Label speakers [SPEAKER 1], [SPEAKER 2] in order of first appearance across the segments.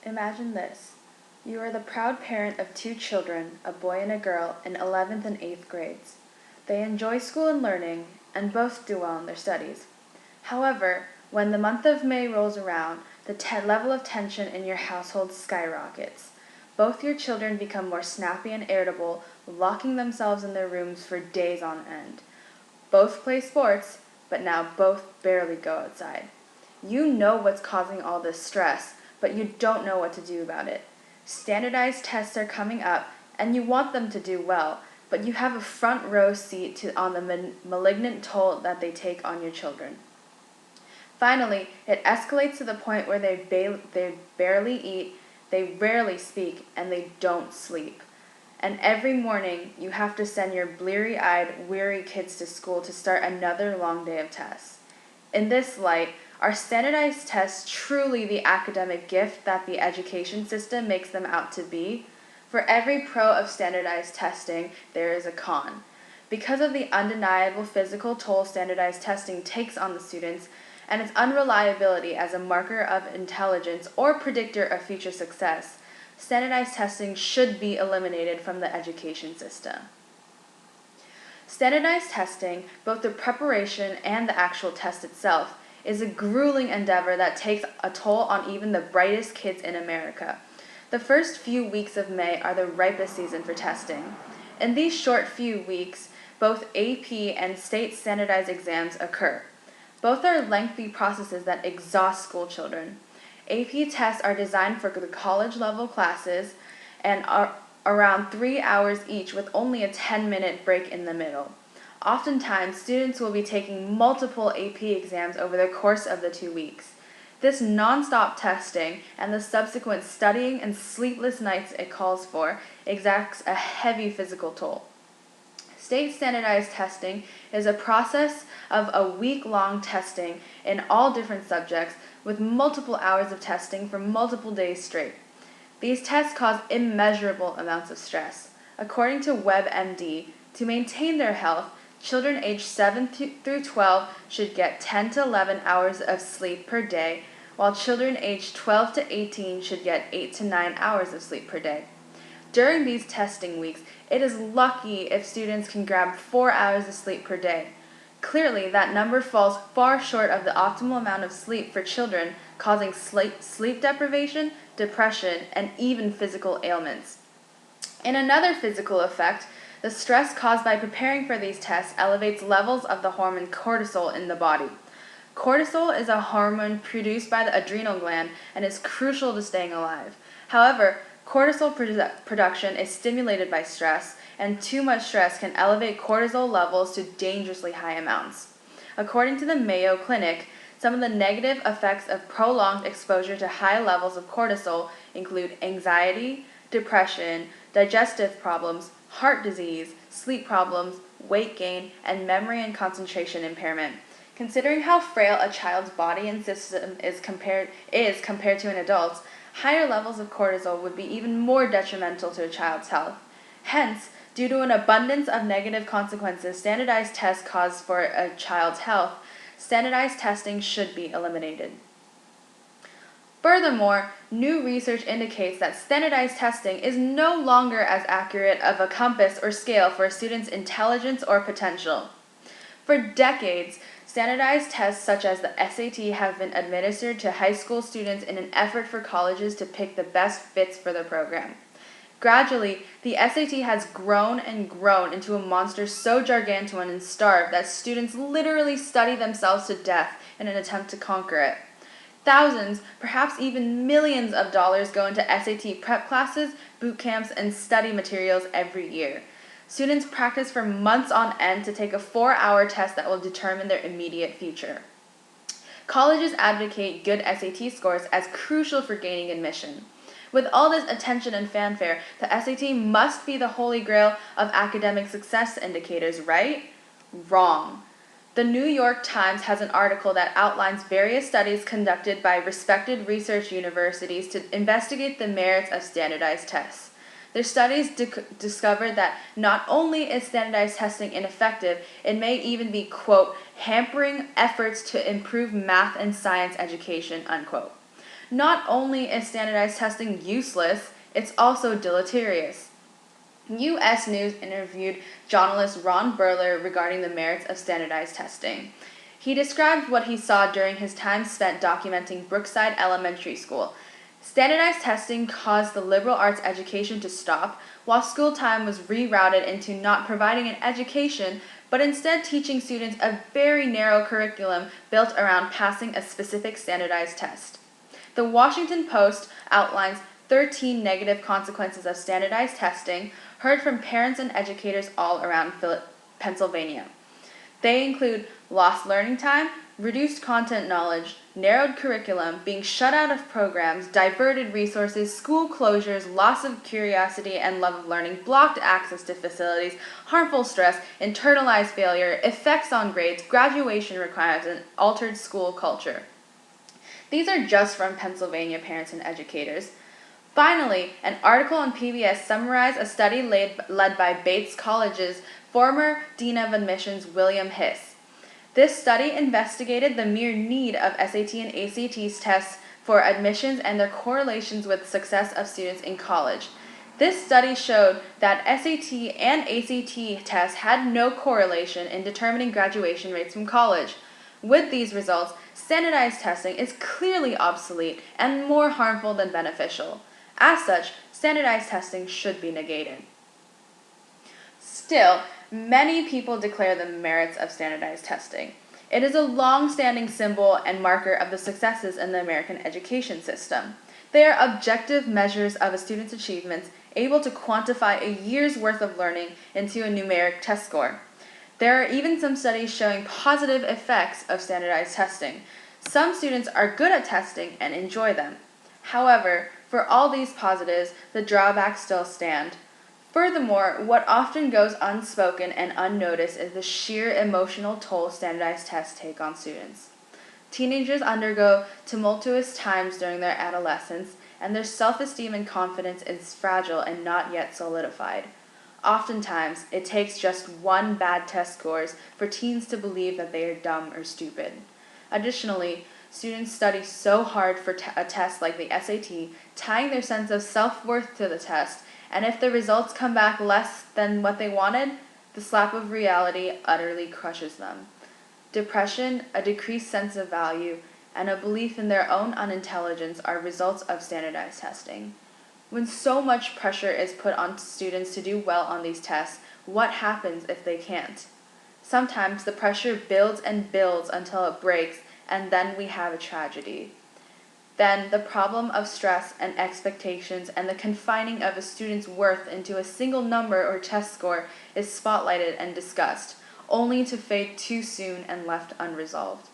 [SPEAKER 1] Imagine this. You are the proud parent of two children, a boy and a girl, in 11th and 8th grades. They enjoy school and learning, and both do well in their studies. However, when the month of May rolls around, the level of tension in your household skyrockets. Both your children become more snappy and irritable, locking themselves in their rooms for days on end. Both play sports, but now both barely go outside. You know what's causing all this stress, but you don't know what to do about it. Standardized tests are coming up, and you want them to do well, but you have a front row seat on the malignant toll that they take on your children. Finally, it escalates to the point where they barely eat, they rarely speak, and they don't sleep. And every morning, you have to send your bleary-eyed, weary kids to school to start another long day of tests. In this light, are standardized tests truly the academic gift that the education system makes them out to be? For every pro of standardized testing, there is a con. Because of the undeniable physical toll standardized testing takes on the students, and its unreliability as a marker of intelligence or predictor of future success, standardized testing should be eliminated from the education system. Standardized testing, both the preparation and the actual test itself, is a grueling endeavor that takes a toll on even the brightest kids in America. The first few weeks of May are the ripest season for testing. In these short few weeks, both AP and state standardized exams occur. Both are lengthy processes that exhaust school children. AP tests are designed for the college-level classes and are around 3 hours each with only a 10-minute break in the middle. Oftentimes, students will be taking multiple AP exams over the course of the 2 weeks. This nonstop testing and the subsequent studying and sleepless nights it calls for exacts a heavy physical toll. State standardized testing is a process of a week-long testing in all different subjects with multiple hours of testing for multiple days straight. These tests cause immeasurable amounts of stress. According to WebMD, to maintain their health, children aged 7 through 12 should get 10 to 11 hours of sleep per day, while children aged 12 to 18 should get 8 to 9 hours of sleep per day. During these testing weeks, it is lucky if students can grab 4 hours of sleep per day. Clearly, that number falls far short of the optimal amount of sleep for children, causing sleep deprivation, depression, and even physical ailments. In another physical effect, the stress caused by preparing for these tests elevates levels of the hormone cortisol in the body. Cortisol is a hormone produced by the adrenal gland and is crucial to staying alive. However, cortisol production is stimulated by stress, and too much stress can elevate cortisol levels to dangerously high amounts. According to the Mayo Clinic, some of the negative effects of prolonged exposure to high levels of cortisol include anxiety, depression, digestive problems, heart disease, sleep problems, weight gain, and memory and concentration impairment. Considering how frail a child's body and system is compared to an adult's, higher levels of cortisol would be even more detrimental to a child's health. Hence, due to an abundance of negative consequences standardized tests cause for a child's health, standardized testing should be eliminated. Furthermore, new research indicates that standardized testing is no longer as accurate of a compass or scale for a student's intelligence or potential. For decades, standardized tests such as the SAT have been administered to high school students in an effort for colleges to pick the best fits for their program. Gradually, the SAT has grown and grown into a monster so gargantuan and starved that students literally study themselves to death in an attempt to conquer it. Thousands, perhaps even millions of dollars go into SAT prep classes, boot camps, and study materials every year. Students practice for months on end to take a 4-hour test that will determine their immediate future. Colleges advocate good SAT scores as crucial for gaining admission. With all this attention and fanfare, the SAT must be the holy grail of academic success indicators, right? Wrong. The New York Times has an article that outlines various studies conducted by respected research universities to investigate the merits of standardized tests. Their studies discovered that not only is standardized testing ineffective, it may even be, quote, hampering efforts to improve math and science education, unquote. Not only is standardized testing useless, it's also deleterious. U.S. News interviewed journalist Ron Burler regarding the merits of standardized testing. He described what he saw during his time spent documenting Brookside Elementary School. Standardized testing caused the liberal arts education to stop, while school time was rerouted into not providing an education, but instead teaching students a very narrow curriculum built around passing a specific standardized test. The Washington Post outlines 13 negative consequences of standardized testing, heard from parents and educators all around Pennsylvania. They include lost learning time, reduced content knowledge, narrowed curriculum, being shut out of programs, diverted resources, school closures, loss of curiosity and love of learning, blocked access to facilities, harmful stress, internalized failure, effects on grades, graduation requirements, and altered school culture. These are just from Pennsylvania parents and educators. Finally, an article on PBS summarized a study led by Bates College's former Dean of Admissions William Hiss. This study investigated the mere need of SAT and ACT tests for admissions and their correlations with success of students in college. This study showed that SAT and ACT tests had no correlation in determining graduation rates from college. With these results, standardized testing is clearly obsolete and more harmful than beneficial. As such, standardized testing should be negated. Still, many people declare the merits of standardized testing. It is a long-standing symbol and marker of the successes in the American education system. They are objective measures of a student's achievements, able to quantify a year's worth of learning into a numeric test score. There are even some studies showing positive effects of standardized testing. Some students are good at testing and enjoy them. However, for all these positives, the drawbacks still stand. Furthermore, what often goes unspoken and unnoticed is the sheer emotional toll standardized tests take on students. Teenagers undergo tumultuous times during their adolescence, and their self-esteem and confidence is fragile and not yet solidified. Oftentimes, it takes just one bad test scores for teens to believe that they are dumb or stupid. Additionally, students study so hard for a test like the SAT, tying their sense of self-worth to the test, and if the results come back less than what they wanted, the slap of reality utterly crushes them. Depression, a decreased sense of value, and a belief in their own unintelligence are results of standardized testing. When so much pressure is put on students to do well on these tests, what happens if they can't? Sometimes the pressure builds and builds until it breaks, and then we have a tragedy. Then the problem of stress and expectations and the confining of a student's worth into a single number or test score is spotlighted and discussed, only to fade too soon and left unresolved.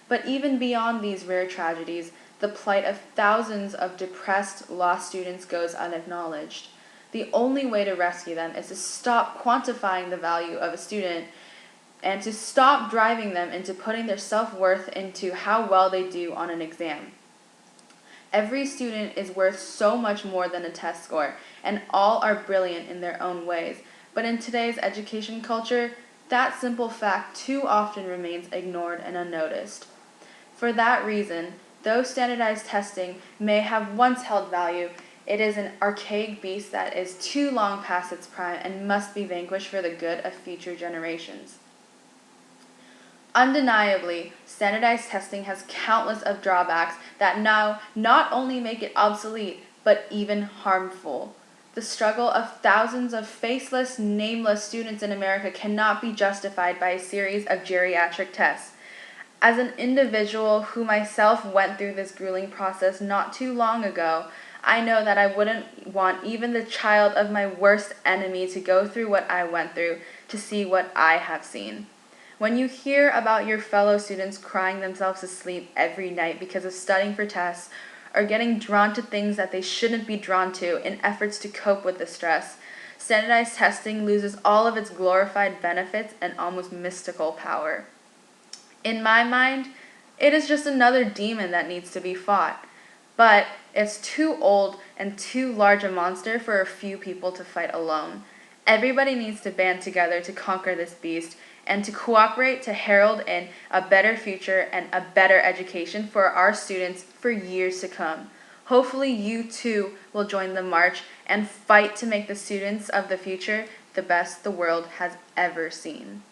[SPEAKER 1] But even beyond these rare tragedies, the plight of thousands of depressed, lost students goes unacknowledged. The only way to rescue them is to stop quantifying the value of a student and to stop driving them into putting their self-worth into how well they do on an exam. Every student is worth so much more than a test score, and all are brilliant in their own ways. But in today's education culture, that simple fact too often remains ignored and unnoticed. For that reason, though standardized testing may have once held value, it is an archaic beast that is too long past its prime and must be vanquished for the good of future generations. Undeniably, standardized testing has countless of drawbacks that now not only make it obsolete, but even harmful. The struggle of thousands of faceless, nameless students in America cannot be justified by a series of geriatric tests. As an individual who myself went through this grueling process not too long ago, I know that I wouldn't want even the child of my worst enemy to go through what I went through to see what I have seen. When you hear about your fellow students crying themselves to sleep every night because of studying for tests or getting drawn to things that they shouldn't be drawn to in efforts to cope with the stress, standardized testing loses all of its glorified benefits and almost mystical power. In my mind, it is just another demon that needs to be fought, but it's too old and too large a monster for a few people to fight alone. Everybody needs to band together to conquer this beast, and to cooperate to herald in a better future and a better education for our students for years to come. Hopefully you too will join the march and fight to make the students of the future the best the world has ever seen.